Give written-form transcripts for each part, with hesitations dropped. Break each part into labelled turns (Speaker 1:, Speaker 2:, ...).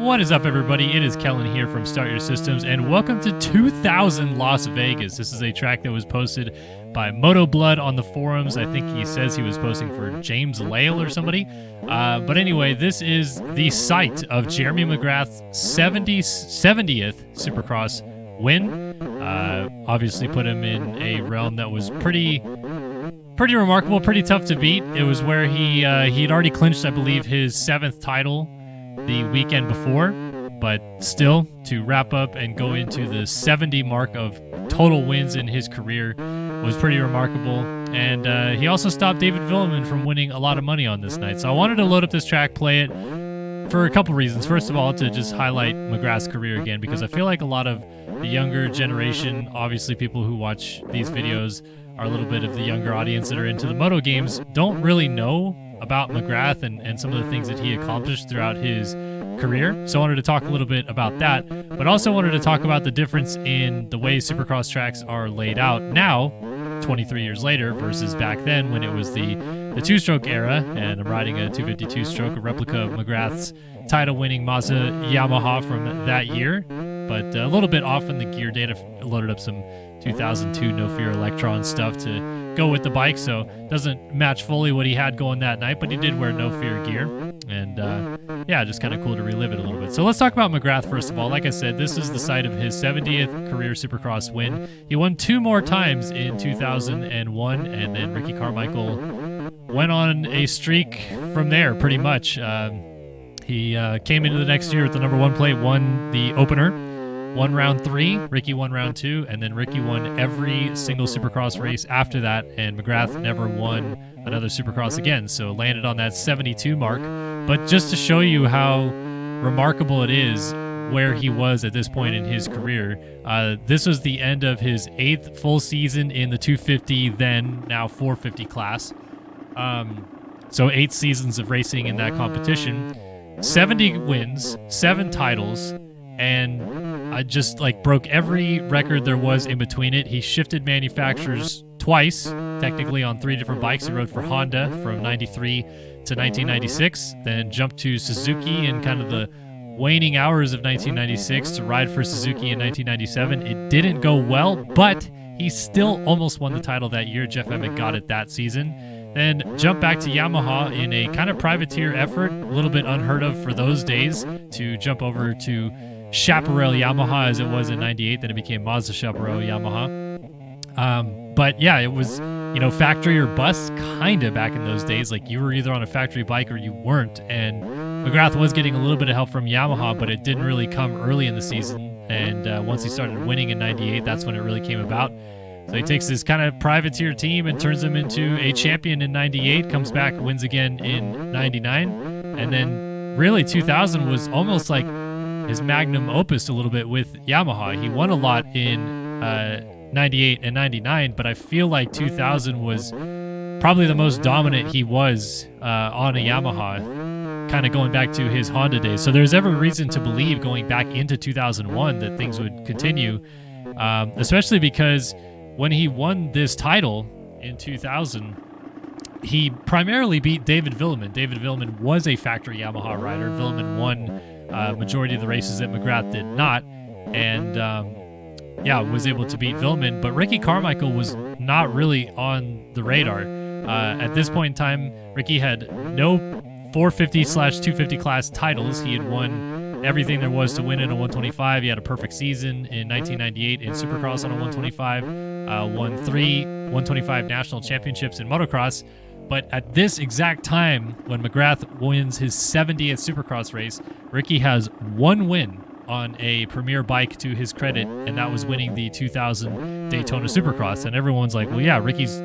Speaker 1: What is up, everybody? It is Kellen here from Start Your Systems, and welcome to 2000 Las Vegas. This is a track that was posted by Moto Blood on the forums. I think he says he was posting for James Lale or somebody. But anyway, this is the site of Jeremy McGrath's 70th Supercross win. Obviously put him in a realm that was pretty remarkable, pretty tough to beat. It was where he'd already clinched, I believe, his 7th title the weekend before, but still to wrap up and go into the 70 mark of total wins in his career was pretty remarkable. And he also stopped David Villemin from winning a lot of money on this night. So I wanted to load up this track, play it for a couple reasons. First of all, to just highlight McGrath's career again, because I feel like a lot of the younger generation, obviously people who watch these videos are a little bit of the younger audience that are into the moto games, don't really know about McGrath and some of the things that he accomplished throughout his career. So I wanted to talk a little bit about that, but also wanted to talk about the difference in the way Supercross tracks are laid out now, 23 years later, versus back then when it was the two-stroke era, and I'm riding a 252 stroke, a replica of McGrath's title-winning Mazda Yamaha from that year, but a little bit off in the gear data. Loaded up some 2002 No Fear Electron stuff to go with the bike, so doesn't match fully what he had going that night, but he did wear No Fear gear, and yeah, just kind of cool to relive it a little bit. So let's talk about McGrath first of all. Like I said, this is the site of his 70th career Supercross win. He won 2 more times in 2001, and then Ricky Carmichael went on a streak from there, pretty much. He came into the next year with the number 1 plate, won the opener, won round 3, Ricky won round 2, and then Ricky won every single Supercross race after that, and McGrath never won another Supercross again, so landed on that 72 mark. But just to show you how remarkable it is where he was at this point in his career, this was the end of his 8th full season in the 250, then now 450 class. So 8 seasons of racing in that competition, 70 wins, 7 titles, and I just broke every record there was in between it. He shifted manufacturers twice, technically on 3 different bikes. He rode for Honda from 93 to 1996, then jumped to Suzuki in kind of the waning hours of 1996 to ride for Suzuki in 1997. It didn't go well, but he still almost won the title that year. Jeff Emmett got it that season. Then jumped back to Yamaha in a kind of privateer effort, a little bit unheard of for those days, to jump over to Chaparral Yamaha as it was in 98. Then it became Mazda Chaparral Yamaha. But yeah, it was, factory or bust kind of back in those days. Like, you were either on a factory bike or you weren't. And McGrath was getting a little bit of help from Yamaha, but it didn't really come early in the season. And once he started winning in 98, that's when it really came about. So he takes this kind of privateer team and turns them into a champion in 98, comes back, wins again in 99. And then really 2000 was almost like his magnum opus a little bit with Yamaha. He won a lot in 98 and 99, but I feel like 2000 was probably the most dominant he was on a Yamaha, kind of going back to his Honda days. So there's every reason to believe going back into 2001 that things would continue, especially because when he won this title in 2000, he primarily beat David Villemin. David Villemin was a factory Yamaha rider. Villemin won majority of the races that McGrath did not, and was able to beat Villemin. But Ricky Carmichael was not really on the radar. At this point in time, Ricky had no 450/250 class titles. He had won everything there was to win in a 125. He had a perfect season in 1998 in Supercross on a 125, won 3 125 national championships in motocross. But at this exact time, when McGrath wins his 70th Supercross race, Ricky has 1 win on a premier bike to his credit, and that was winning the 2000 Daytona Supercross. And everyone's like, well, yeah, Ricky's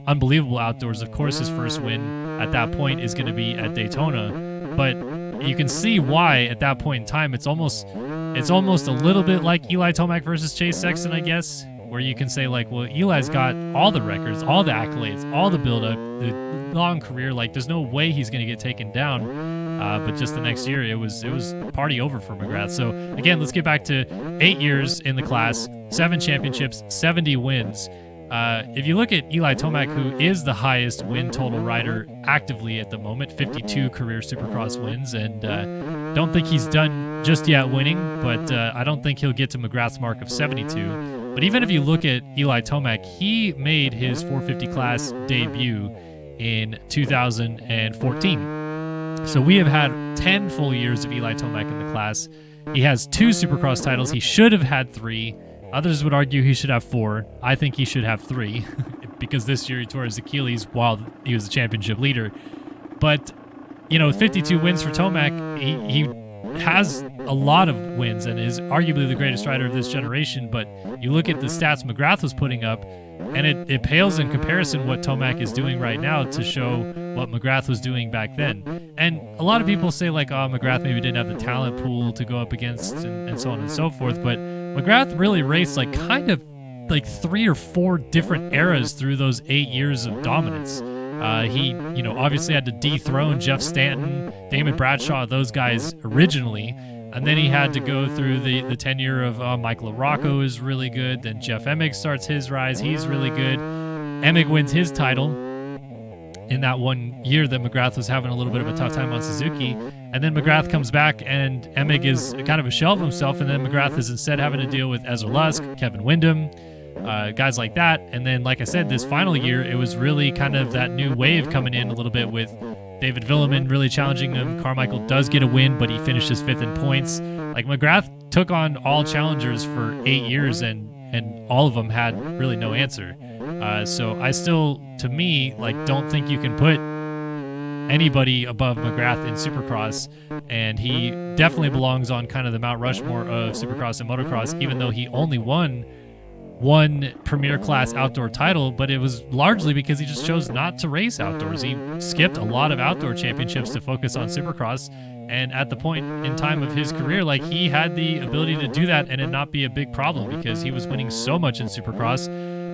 Speaker 1: unbelievable outdoors. Of course, his first win at that point is going to be at Daytona. But you can see why at that point in time it's almost a little bit like Eli Tomac versus Chase Sexton, I guess, where you can say well, Eli's got all the records, all the accolades, all the build-up, the long career. There's no way he's going to get taken down. But just the next year, it was party over for McGrath. So again, let's get back to 8 years in the class, 7 championships, 70 wins. If you look at Eli Tomac, who is the highest win total rider actively at the moment, 52 career Supercross wins, and don't think he's done just yet winning, but I don't think he'll get to McGrath's mark of 72. But even if you look at Eli Tomac, he made his 450 class debut in 2014. So we have had 10 full years of Eli Tomac in the class. He has 2 Supercross titles. He should have had 3. Others would argue he should have 4. I think he should have 3 because this year he tore his Achilles while he was the championship leader. But, 52 wins for Tomac, he has a lot of wins and is arguably the greatest rider of this generation. But you look at the stats McGrath was putting up, and it pales in comparison what Tomac is doing right now to show what McGrath was doing back then. And a lot of people say, like, oh, McGrath maybe didn't have the talent pool to go up against and so on and so forth. But McGrath really raced kind of 3 or 4 different eras through those 8 years of dominance. He, obviously had to dethrone Jeff Stanton, Damon Bradshaw, those guys originally. And then he had to go through the tenure of Mike LaRocco is really good. Then Jeff Emig starts his rise. He's really good. Emig wins his title in that one year that McGrath was having a little bit of a tough time on Suzuki. And then McGrath comes back and Emig is kind of a shell of himself. And then McGrath is instead having to deal with Ezra Lusk, Kevin Windham, guys like that. And then, like I said, this final year, it was really kind of that new wave coming in a little bit with David Villeman really challenging him. Carmichael does get a win, but he finishes 5th in points. McGrath took on all challengers for 8 years, and all of them had really no answer. So I still, to me, don't think you can put anybody above McGrath in Supercross, and he definitely belongs on kind of the Mount Rushmore of Supercross and motocross, even though he only won one premier class outdoor title, but it was largely because he just chose not to race outdoors. He skipped a lot of outdoor championships to focus on Supercross, and at the point in time of his career, he had the ability to do that and it not be a big problem because he was winning so much in Supercross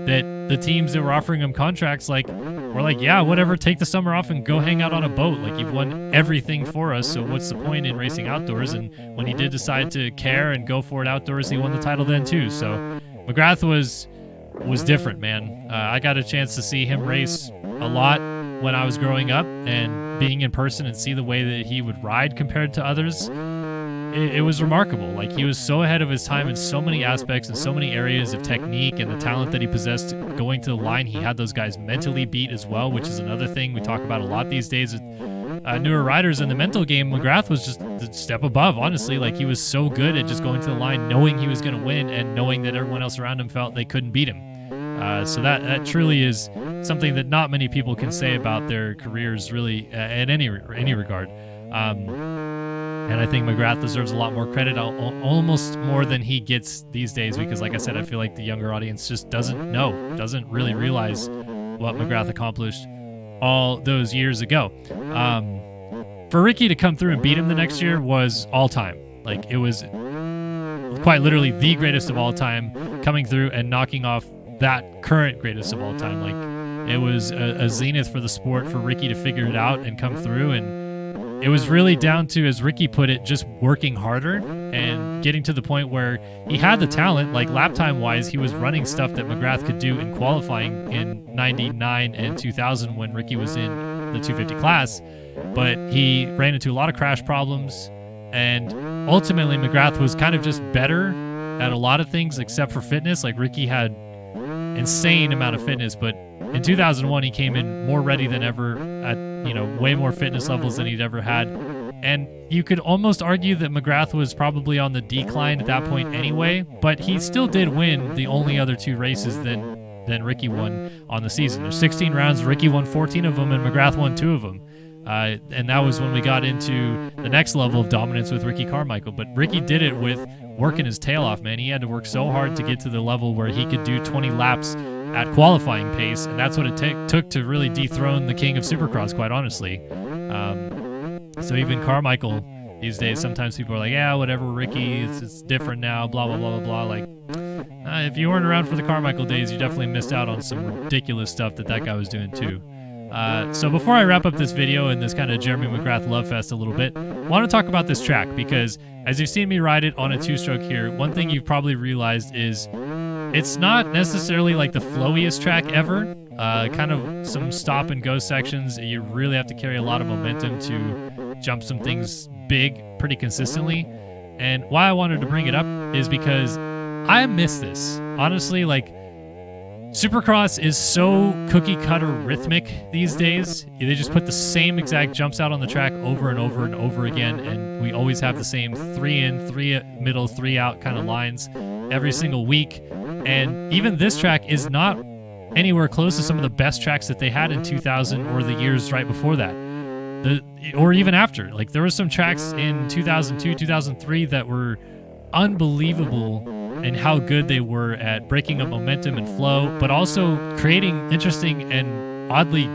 Speaker 1: that the teams that were offering him contracts were like, yeah, whatever, take the summer off and go hang out on a boat. You've won everything for us, so what's the point in racing outdoors? And when he did decide to care and go for it outdoors, he won the title then too. So McGrath was different, man. I got a chance to see him race a lot when I was growing up, and being in person and see the way that he would ride compared to others, it was remarkable. He was so ahead of his time in so many aspects and so many areas of technique and the talent that he possessed going to the line. He had those guys mentally beat as well, which is another thing we talk about a lot these days with newer riders in the mental game. McGrath was just a step above, honestly. He was so good at just going to the line, knowing he was going to win and knowing that everyone else around him felt they couldn't beat him. So that truly is something that not many people can say about their careers, really, in any regard. And I think McGrath deserves a lot more credit, almost more than he gets these days, because, like I said, I feel like the younger audience just doesn't really realize what McGrath accomplished all those years ago. For Ricky to come through and beat him the next year was all time. It was quite literally the greatest of all time, coming through and knocking off that current greatest of all time. It was a zenith for the sport for Ricky to figure it out and come through, and it was really down to, as Ricky put it, just working harder and getting to the point where he had the talent. Lap time wise, he was running stuff that McGrath could do in qualifying in 99 and 2000 when Ricky was in the 250 class, but he ran into a lot of crash problems, and ultimately McGrath was kind of just better at a lot of things except for fitness. Ricky had insane amount of fitness, but in 2001 he came in more ready than ever at way more fitness levels than he'd ever had, and you could almost argue that McGrath was probably on the decline at that point anyway, but he still did win the only other 2 races than Ricky won on the season. There's 16 rounds, Ricky won 14 of them and McGrath won 2 of them. And that was when we got into the next level of dominance with Ricky Carmichael. But Ricky did it with working his tail off, man. He had to work so hard to get to the level where he could do 20 laps at qualifying pace, and that's what it took to really dethrone the King of Supercross, quite honestly. So even Carmichael these days, sometimes people are like, yeah, whatever, Ricky, it's different now, blah, blah, blah, blah, blah. If you weren't around for the Carmichael days, you definitely missed out on some ridiculous stuff that guy was doing too. So before I wrap up this video and this kind of Jeremy McGrath love fest a little bit, I want to talk about this track, because as you've seen me ride it on a 2-stroke here, one thing you've probably realized is it's not necessarily the flowiest track ever. Kind of some stop and go sections. You really have to carry a lot of momentum to jump some things big pretty consistently. And why I wanted to bring it up is because I miss this. Honestly, like, Supercross is so cookie-cutter rhythmic these days. They just put the same exact jumps out on the track over and over and over again, and we always have the same 3 in, 3 middle, 3 out kind of lines every single week. And even this track is not anywhere close to some of the best tracks that they had in 2000 or the years right before that. Or even after. Like, there were some tracks in 2002, 2003 that were unbelievable in how good they were at breaking up momentum and flow, but also creating interesting and oddly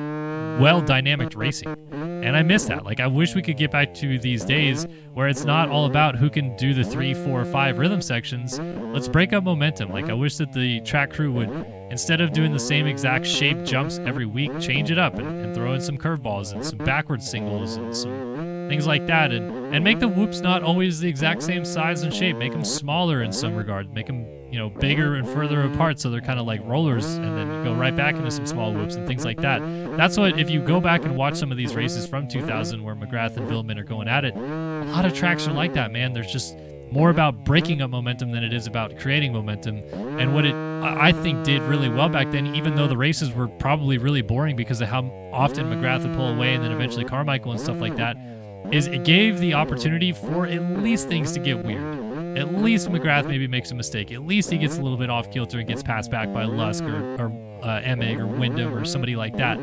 Speaker 1: well-dynamic racing. And I miss that. Like, I wish we could get back to these days where it's not all about who can do the 3, 4, 5 rhythm sections. Let's break up momentum. Like, I wish that the track crew would, instead of doing the same exact shape jumps every week, change it up and throw in some curveballs and some backward singles and some things like that, and make the whoops not always the exact same size and shape. Make them smaller in some regard. Make them, you know, bigger and further apart so they're kind of like rollers, and then you go right back into some small whoops and things like that. That's what, if you go back and watch some of these races from 2000 where McGrath and Villemin are going at it, a lot of tracks are like that, man. There's just more about breaking up momentum than it is about creating momentum. And what it, I think, did really well back then, even though the races were probably really boring because of how often McGrath would pull away and then eventually Carmichael and stuff like that, is it gave the opportunity for at least things to get weird. At least McGrath maybe makes a mistake. At least he gets a little bit off kilter and gets passed back by Lusk or Emig or Wyndham or somebody like that.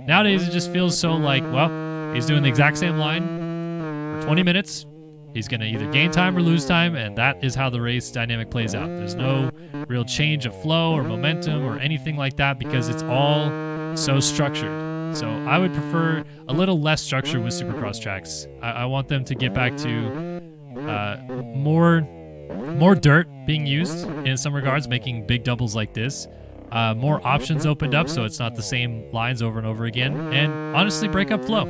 Speaker 1: Nowadays, it just feels so like, well, he's doing the exact same line for 20 minutes. He's going to either gain time or lose time, and that is how the race dynamic plays out. There's no real change of flow or momentum or anything like that because it's all so structured. So I would prefer a little less structure with Supercross tracks. I want them to get back to more dirt being used in some regards, making big doubles like this. More options opened up so it's not the same lines over and over again. And honestly, break up flow.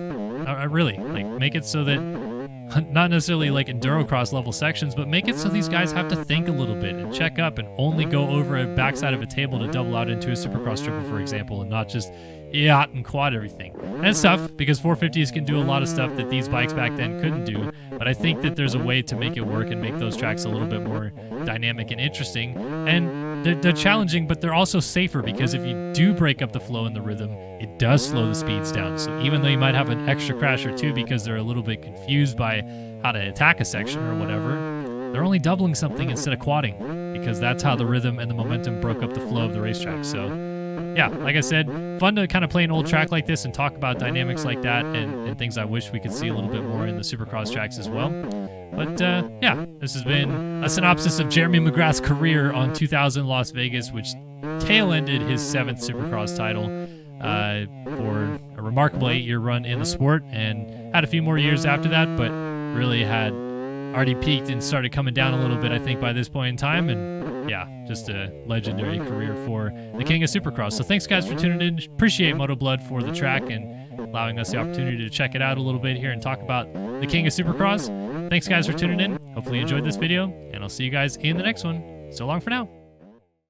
Speaker 1: I really like make it so that not necessarily like endurocross level sections, but make it so these guys have to think a little bit and check up and only go over a backside of a table to double out into a Supercross triple, for example, and not just yacht and quad everything. And it's tough because 450s can do a lot of stuff that these bikes back then couldn't do, but I think that there's a way to make it work and make those tracks a little bit more dynamic and interesting. And they're challenging, but they're also safer because if you do break up the flow and the rhythm, it does slow the speeds down. So even though you might have an extra crash or two because they're a little bit confused by how to attack a section or whatever, they're only doubling something instead of quadding because that's how the rhythm and the momentum broke up the flow of the racetrack. So yeah, like I said, fun to kind of play an old track like this and talk about dynamics like that and things I wish we could see a little bit more in the Supercross tracks as well. But yeah, this has been a synopsis of Jeremy McGrath's career on 2000 Las Vegas, which tail-ended his 7th Supercross title for a remarkable 8-year run in the sport, and had a few more years after that, but really had already peaked and started coming down a little bit, I think, by this point in time. And yeah, just a legendary career for the King of Supercross. So thanks, guys, for tuning in. Appreciate Moto Blood for the track and allowing us the opportunity to check it out a little bit here and talk about the King of Supercross. Thanks, guys, for tuning in. Hopefully you enjoyed this video, and I'll see you guys in the next one. So long for now.